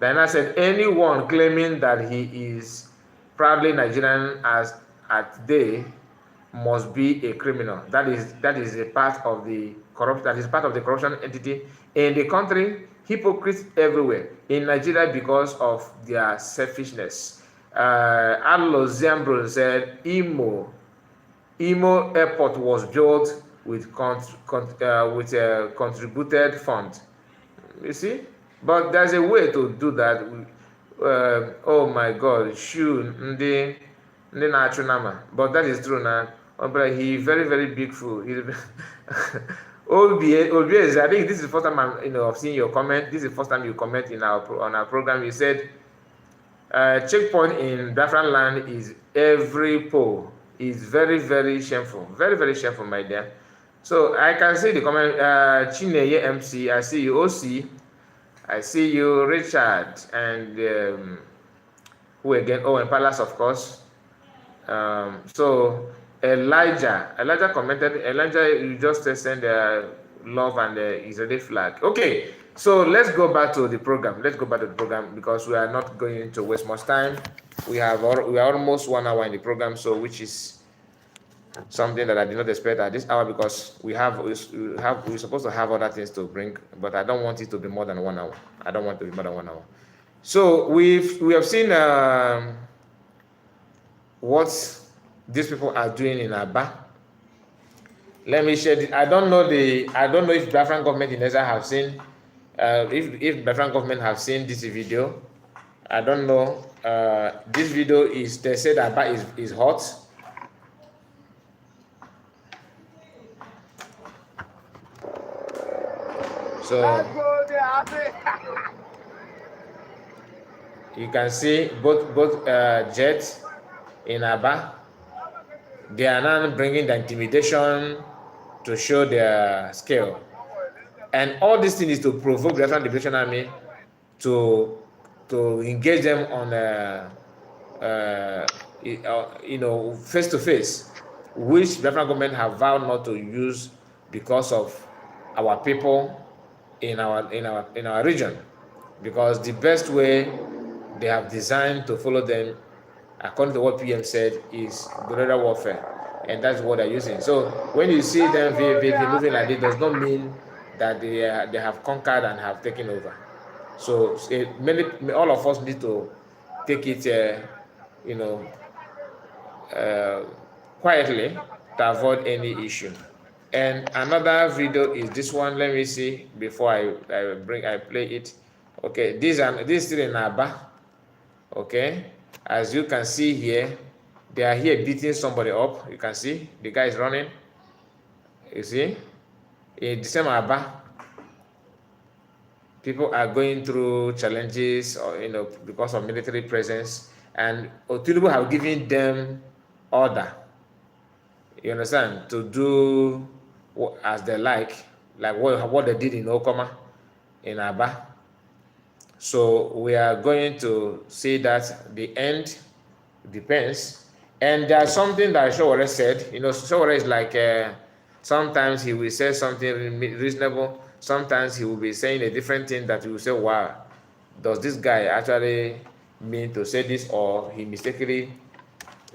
Diana said, anyone claiming that he is proudly Nigerian as at day must be a criminal. That is a part of the corruption entity in the country. Hypocrites everywhere in Nigeria because of their selfishness. Allo Zambro said, Imo Airport was built with contributed fund. You see, but there's a way to do that. Oh my God, ndị na-achụ nama. But that is true now. But he very, very big fool. Obiez, I think this is the first time I've seen your comment. This is the first time you comment on our program. You said checkpoint in Biafran land is every poll. Is very, very shameful. Very, very shameful, my dear. So I can see the comment. Chineye MC, I see you. OC, I see you. Richard, and who again? Oh, and Palace, of course. So Elijah commented. Elijah, you just send love and Israeli flag. Okay, so let's go back to the program. Because we are not going to waste much time. We are almost 1 hour in the program, so which is something that I did not expect at this hour, because we're supposed to have other things to bring, but I don't want it to be more than 1 hour. So we have seen what these people are doing in Aba. Let me share this. I don't know if Biafran government in Israel have seen if Biafran government have seen this video. I don't know. This video is, they said Aba is hot. So you can see both jets in Aba. They are now bringing the intimidation to show their scale. And all this thing is to provoke the Biafran Liberation Army to engage them on face to face, which Biafran government have vowed not to use because of our people in our region. Because the best way they have designed to follow them, according to what PM said, is guerrilla warfare, and that's what they're using. So when you see them moving like this, does not mean that they have conquered and have taken over. So all of us need to take it, quietly to avoid any issue. And another video is this one. Let me see before I play it. Okay, this is still in Aba. Okay, as you can see here, they are here beating somebody up. You can see the guy is running. You see, in the same Aba, people are going through challenges, or because of military presence, and Tinubu have given them order, you understand, to do as they like what they did in Okoma, in Aba. So we are going to see that the end depends. And there's something that Showore said. Showore is like, sometimes he will say something reasonable, sometimes he will be saying a different thing that you will say, wow, does this guy actually mean to say this, or he mistakenly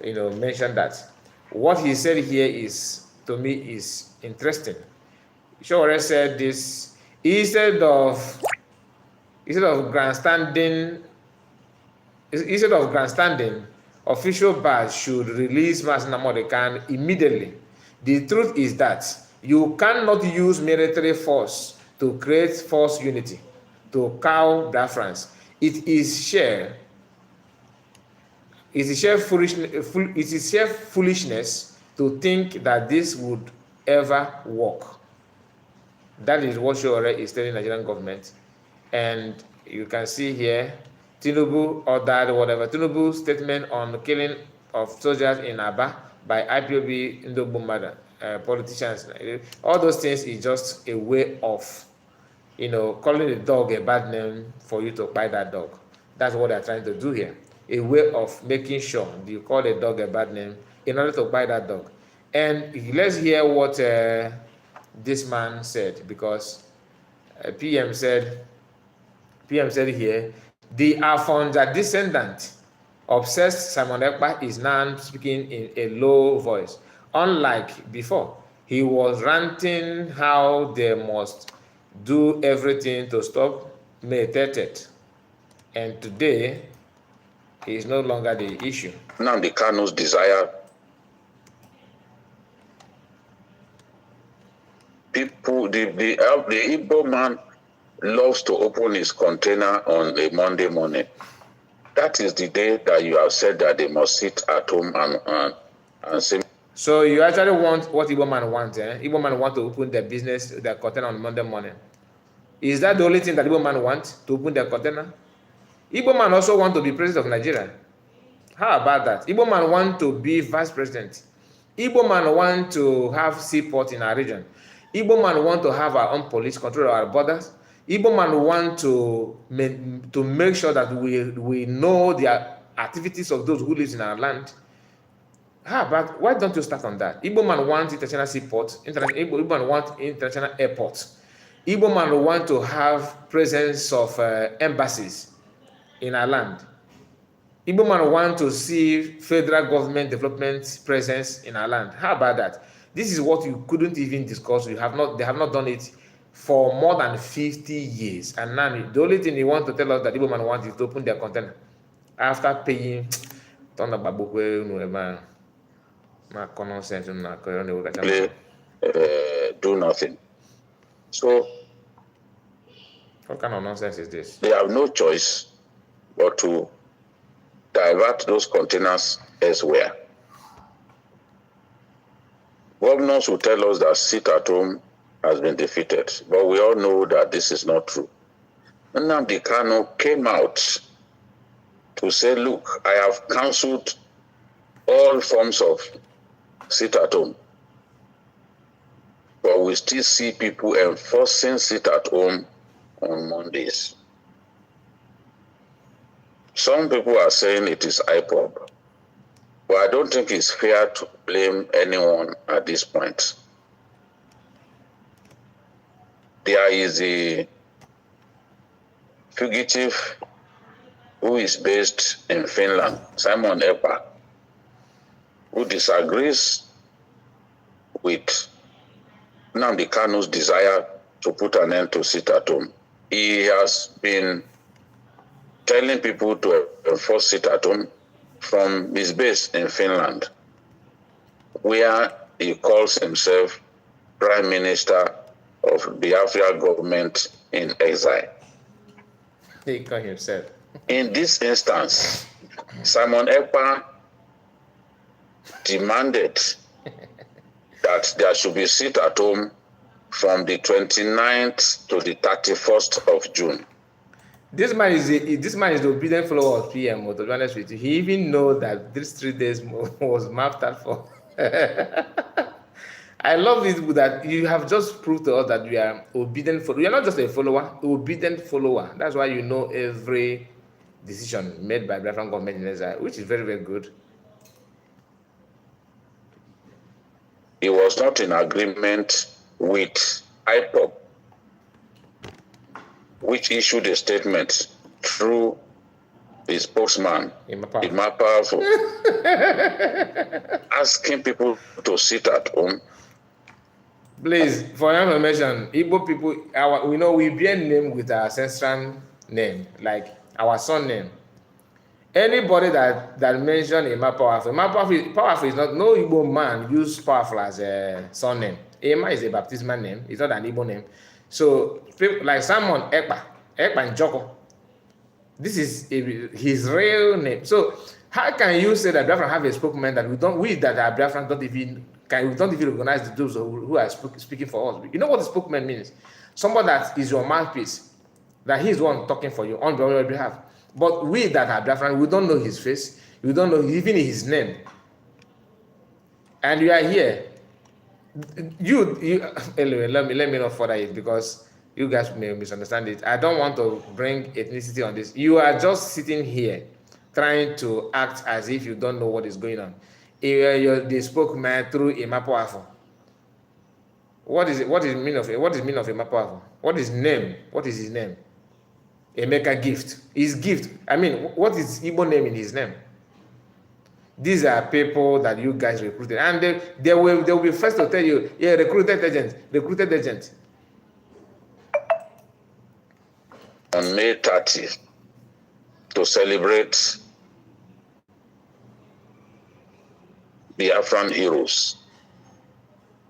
mentioned that? What he said here is, to me, is interesting. Showore said this: instead of grandstanding, official bars should release Mazi Nnamdi Kanu immediately. The truth is that you cannot use military force to create false unity, to cow Biafrans. It is sheer foolishness to think that this would ever work. That is what Showore is telling the Nigerian government. And you can see here, Tinubu ordered whatever. Tinubu's statement on the killing of soldiers in Aba by IPOB Ndogbo politicians. All those things is just a way of, calling the dog a bad name for you to buy that dog. That's what they're trying to do here. A way of making sure you call a dog a bad name in order to buy that dog. And let's hear what this man said, because PM said here, the Afonja descendant, obsessed Simon Ekpa, is now speaking in a low voice. Unlike before, he was ranting how they must do everything to stop May 30th. And today, he is no longer the issue. Nnamdi Kanu's desire, people, the Igbo man loves to open his container on a Monday morning. That is the day that you have said that they must sit at home and say. So you actually want what Igbo man wants, eh? Igbo man want to open their business, their container on Monday morning. Is that the only thing that Igbo man wants, to open their container? Igbo man also want to be president of Nigeria. How about that? Igbo man want to be vice president. Igbo man want to have seaport in our region. Igbo man want to have our own police, control our borders. Igbo man want to make sure that we know the activities of those who live in our land. How about, why don't you start on that? Igbo man wants international seaport. Igbo man wants international airports. Igbo man want to have presence of embassies in our land. Igbo man want to see federal government development presence in our land. How about that? This is what you couldn't even discuss. They have not done it for more than 50 years. And now the only thing they want to tell us that Igbo man wants is to open their container after paying do nothing. So what kind of nonsense is this? They have no choice but to divert those containers elsewhere. Governors will tell us that sit at home has been defeated, but we all know that this is not true. Nnamdi Kanu came out to say, look, I have cancelled all forms of sit at home. But we still see people enforcing sit at home on Mondays. Some people are saying it is IPOB, but I don't think it's fair to blame anyone at this point. There is a fugitive who is based in Finland, Simon Ekpa, who disagrees with Nnamdi Kanu's desire to put an end to sit at home. He has been telling people to enforce sit at home from his base in Finland, where he calls himself Prime Minister of Biafra government in exile. He called himself. In this instance, Simon Ekpa demanded that there should be sit at home from the 29th to the 31st of June. This man is the obedient follower of PM. To be honest with you, he even know that these 3 days was mapped out for. I love it that you have just proved to us that you are obedient. You are not just a follower, obedient follower. That's why you know every decision made by Biafran government in exile, which is very, very good. He was not in agreement with IPOB, which issued a statement through his spokesman, Imapa, asking people to sit at home. Please, for your information, Igbo people, we bear name with our ancestral name, like our son name. Anybody that mention Ima Powerful is not, no Igbo man use Powerful as a son name. Ima is a baptismal name, it's not an Igbo name. So, people like Simon Ekpa Njoko, this is his real name. So, how can you say that Biafran have a spokesman that we that are Biafran don't even recognize those who are speaking for us? You know what the spokesman means? Somebody that is your mouthpiece, that he's the one talking for you on your behalf. But we that are Biafran, we don't know his face, we don't know even his name. And you are here. Anyway, let me not further it because you guys may misunderstand it. I don't want to bring ethnicity on this. You are just sitting here trying to act as if you don't know what is going on. You're the spokesman through Imapoafo. What is the meaning of Imapoafo? What is his name? Emeka Gift. His gift. I mean, what is Igbo name in his name? These are people that you guys recruited, and they will be first to tell you, yeah, recruited agent. On May 30, to celebrate Biafran heroes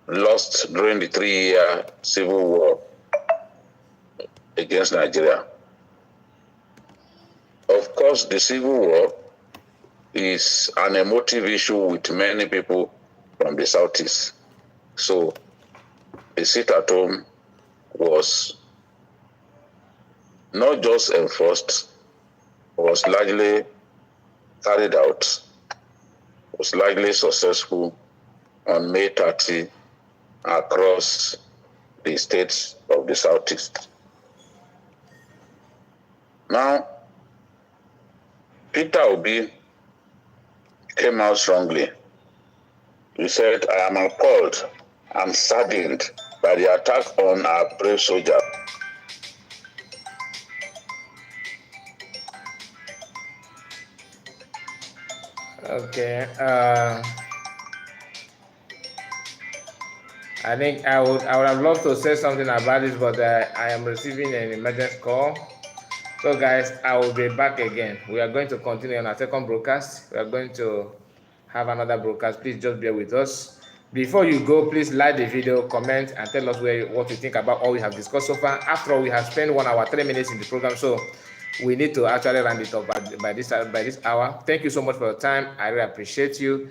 lost during the 3-year civil war against Nigeria. Of course, the civil war is an emotive issue with many people from the Southeast. So the sit at home was not just enforced, was largely carried out, was largely successful on May 30 across the states of the Southeast. Now, Peter Obi came out strongly. He said, I am appalled and saddened by the attack on our brave soldier. Okay. I think I would have loved to say something about this, but I am receiving an emergency call. So guys, I will be back again. We are going to continue on our second broadcast. We are going to have another broadcast. Please just bear with us. Before you go, please like the video, comment, and tell us what you think about all we have discussed so far. After all, we have spent 1 hour, 3 minutes in the program. So we need to actually round it up by this hour. Thank you so much for your time. I really appreciate you.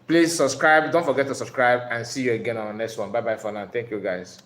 Please subscribe. Don't forget to subscribe, and see you again on the next one. Bye bye for now. Thank you, guys.